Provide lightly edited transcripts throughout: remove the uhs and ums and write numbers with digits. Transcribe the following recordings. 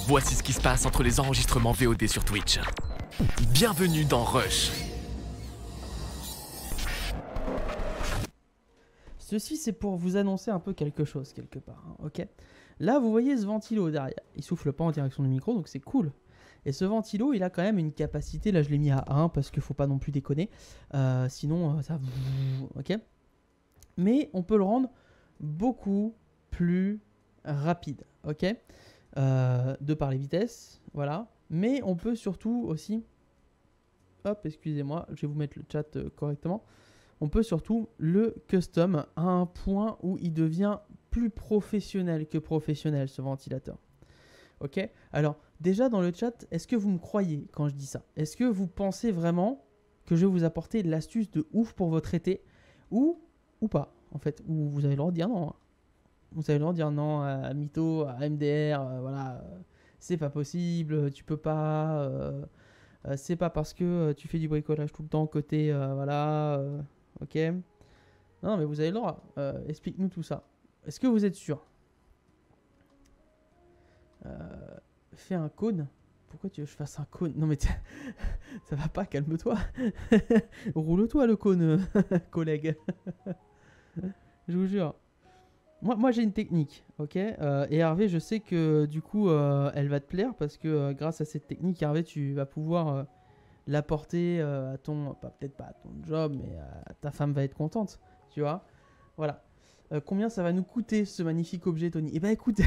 Voici ce qui se passe entre les enregistrements VOD sur Twitch. Bienvenue dans Rush. Ceci, c'est pour vous annoncer un peu quelque chose, quelque part. Hein, ok. Là, vous voyez ce ventilo derrière. Il souffle pas en direction du micro, donc c'est cool. Et ce ventilo, il a quand même une capacité, là je l'ai mis à 1 parce qu'il faut pas non plus déconner. Sinon, ça... Ok. Mais on peut le rendre beaucoup plus rapide. Ok. De par les vitesses, voilà. Mais on peut surtout aussi... Hop, excusez-moi, je vais vous mettre le chat correctement. On peut surtout le custom à un point où il devient plus professionnel que professionnel, ce ventilateur. Ok. Alors, déjà dans le chat, est-ce que vous me croyez quand je dis ça? Est-ce que vous pensez vraiment que je vais vous apporter de l'astuce de ouf pour votre été ou pas, en fait? Ou vous avez le droit de dire non. Vous avez le droit de dire non à Mytho, à MDR, voilà, c'est pas possible, tu peux pas, c'est pas parce que tu fais du bricolage tout le temps côté, voilà, ok. Non, mais vous avez le droit, explique-nous tout ça. Est-ce que vous êtes sûr? Fais un cône. Pourquoi tu veux que je fasse un cône? Non mais ça va pas, calme-toi. Roule-toi le cône, collègue. Je vous jure. Moi j'ai une technique, ok. Et Hervé, je sais que du coup, elle va te plaire parce que grâce à cette technique, Hervé, tu vas pouvoir l'apporter à ton, peut-être pas à ton job, mais ta femme va être contente, tu vois. Voilà. Combien ça va nous coûter ce magnifique objet, Tony? Eh ben écoute,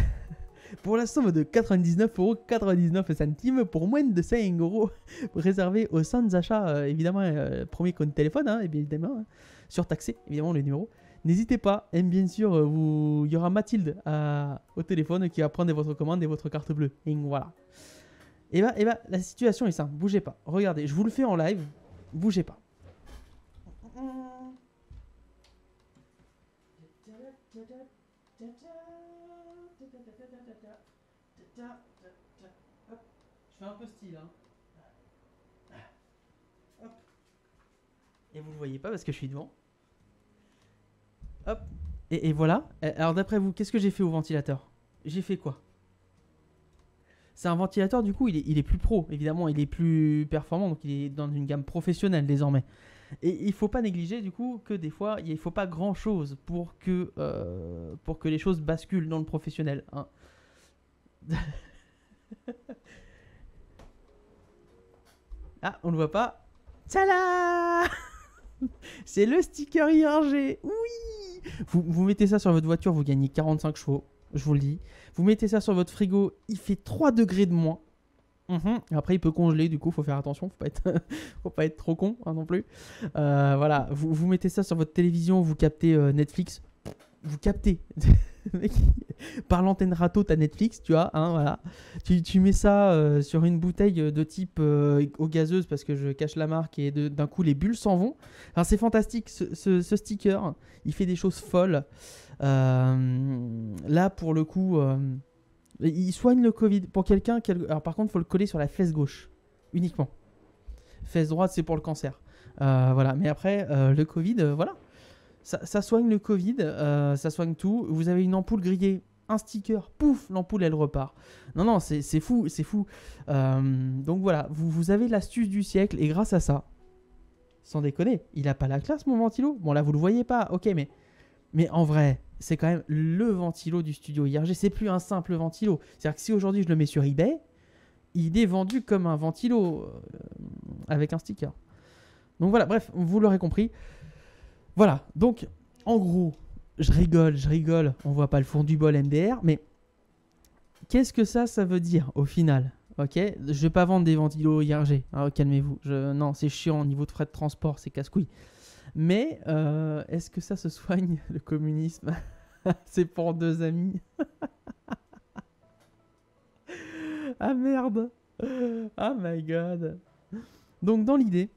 pour la somme de 99,99 € pour moins de 5 € réservé aux sans achats, évidemment, premier compte téléphone, hein, évidemment, hein, surtaxé, évidemment, le numéro. N'hésitez pas, et bien sûr, il y aura Mathilde au téléphone qui va prendre votre commande et votre carte bleue. Et voilà. Et bah, la situation est simple, bougez pas. Regardez, je vous le fais en live, bougez pas. Hop, je fais un peu style, hein. Hop. Et vous le voyez pas parce que je suis devant. Hop. Et voilà. Alors d'après vous, qu'est-ce que j'ai fait au ventilateur? J'ai fait quoi? C'est un ventilateur, du coup, il est plus pro, évidemment, il est plus performant, donc il est dans une gamme professionnelle désormais. Et il faut pas négliger, du coup, que des fois, il faut pas grand-chose pour que les choses basculent dans le professionnel. Hein. Ah, on le voit pas. Tchala. C'est le sticker IRG. Oui. Vous mettez ça sur votre voiture, vous gagnez 45 chevaux. Je vous le dis. Vous mettez ça sur votre frigo, il fait 3 degrés de moins. Après, il peut congeler, du coup, faut faire attention. Faut pas être trop con hein, non plus. Voilà. Vous mettez ça sur votre télévision, vous captez Netflix. Vous captez. Par l'antenne râteau, t'as Netflix, tu vois. Hein, voilà. Tu mets ça sur une bouteille de type eau gazeuse parce que je cache la marque et d'un coup, les bulles s'en vont. Alors, c'est fantastique, ce sticker. Il fait des choses folles. Là, pour le coup, il soigne le Covid. Pour quelqu'un, alors par contre, il faut le coller sur la fesse gauche, uniquement. Fesse droite, c'est pour le cancer. Voilà. Mais après, le Covid, voilà. Ça soigne le Covid, ça soigne tout. Vous avez une ampoule grillée, un sticker, pouf, l'ampoule, elle repart. Non, c'est fou, c'est fou. Donc voilà, vous avez l'astuce du siècle et grâce à ça, sans déconner, il a pas la classe, mon ventilo. Bon, là, vous le voyez pas, ok, mais en vrai, c'est quand même le ventilo du studio IRG. C'est plus un simple ventilo. C'est-à-dire que si aujourd'hui je le mets sur eBay, il est vendu comme un ventilo avec un sticker. Donc voilà, bref, vous l'aurez compris. Voilà, donc en gros, je rigole. On voit pas le fond du bol MDR, mais qu'est-ce que ça veut dire au final? Ok, je vais pas vendre des ventilos IRG. Hein, calmez-vous. Non, c'est chiant au niveau de frais de transport, c'est casse-couille. Mais est-ce que ça se soigne, le communisme? C'est pour deux amis. Ah merde. Oh my god. Donc dans l'idée,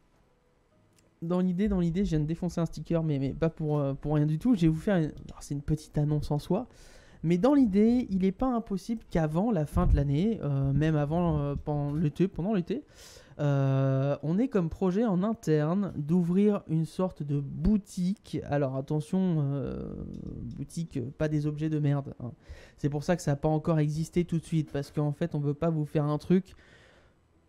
je viens de défoncer un sticker, mais pas pour rien du tout. Je vais vous faire... Alors, c'est une petite annonce en soi. Mais dans l'idée, il n'est pas impossible qu'avant la fin de l'année, même avant pendant l'été, On est comme projet en interne d'ouvrir une sorte de boutique. Alors attention, boutique, pas des objets de merde, hein. C'est pour ça que ça n'a pas encore existé tout de suite, parce qu'en fait on veut pas vous faire un truc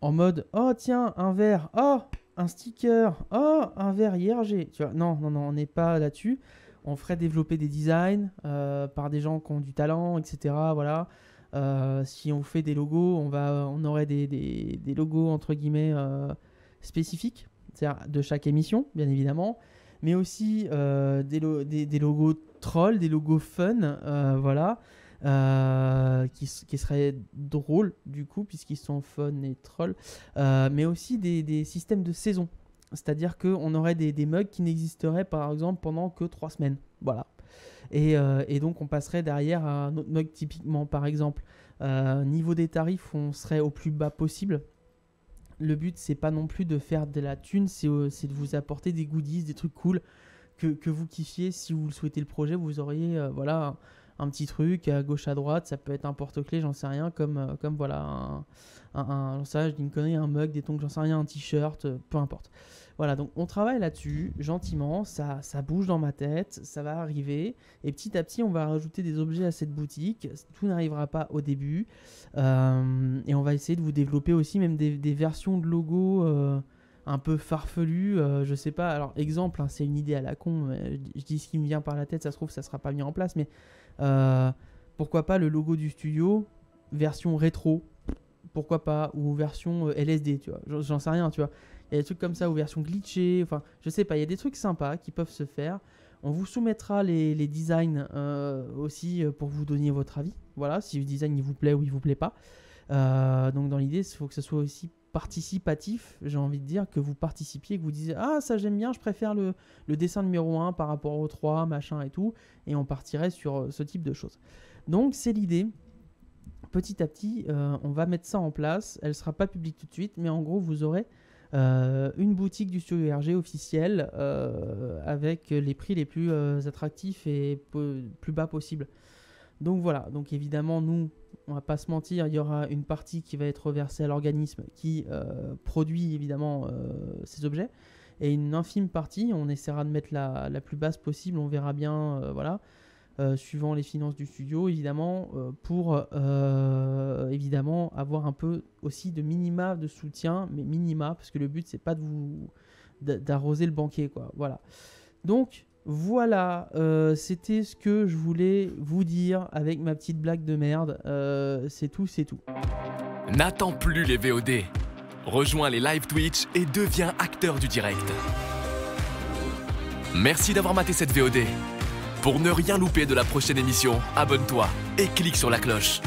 en mode oh tiens un verre, oh un sticker, oh un verre IRG. Tu vois, non, on n'est pas là-dessus. On ferait développer des designs par des gens qui ont du talent, etc. Voilà. Si on fait des logos, on aurait des logos entre guillemets spécifiques, c'est-à-dire de chaque émission, bien évidemment, mais aussi des logos trolls, des logos fun, voilà, qui seraient drôles du coup, puisqu'ils sont fun et trolls, mais aussi des systèmes de saison, c'est-à-dire qu'on aurait des mugs qui n'existeraient par exemple pendant que 3 semaines, voilà. Et donc on passerait derrière à un autre mug typiquement par exemple. Niveau des tarifs, on serait au plus bas possible. Le but c'est pas non plus de faire de la thune, c'est de vous apporter des goodies, des trucs cool que vous kiffiez. Si vous le souhaitez le projet, vous auriez voilà un petit truc à gauche à droite, ça peut être un porte-clés, j'en sais rien, comme voilà j'en sais rien, je dis une connerie, un mug, des tongs, j'en sais rien, un t-shirt, peu importe. Voilà, donc on travaille là-dessus, gentiment, ça bouge dans ma tête, ça va arriver, et petit à petit on va rajouter des objets à cette boutique. Tout n'arrivera pas au début, et on va essayer de vous développer aussi même des versions de logos un peu farfelues, je sais pas, alors exemple, hein, c'est une idée à la con, mais je dis ce qui me vient par la tête, ça se trouve ça sera pas mis en place, mais pourquoi pas le logo du studio, version rétro, pourquoi pas, ou version LSD, tu vois, j'en sais rien, tu vois. Il y a des trucs comme ça, ou version glitchée, enfin, je sais pas, il y a des trucs sympas qui peuvent se faire. On vous soumettra les designs aussi pour vous donner votre avis. Voilà, si le design il vous plaît ou il vous plaît pas. Donc dans l'idée, il faut que ce soit aussi participatif, j'ai envie de dire, que vous participiez, que vous disiez ah ça j'aime bien, je préfère le dessin numéro 1 par rapport au 3, machin et tout, et on partirait sur ce type de choses. Donc c'est l'idée. Petit à petit, on va mettre ça en place. Elle sera pas publique tout de suite, mais en gros vous aurez une boutique du studio RG officielle avec les prix les plus attractifs et plus bas possible. Donc voilà, donc évidemment nous, on va pas se mentir, il y aura une partie qui va être reversée à l'organisme qui produit évidemment ces objets, et une infime partie, on essaiera de mettre la plus basse possible, on verra bien, voilà, suivant les finances du studio évidemment, pour évidemment avoir un peu aussi de minima de soutien, mais minima, parce que le but c'est pas d'arroser le banquier, quoi, voilà. Donc voilà, c'était ce que je voulais vous dire avec ma petite blague de merde, c'est tout. N'attends plus les VOD. Rejoins les live Twitch et deviens acteur du direct. Merci d'avoir maté cette VOD. Pour ne rien louper de la prochaine émission, abonne-toi et clique sur la cloche.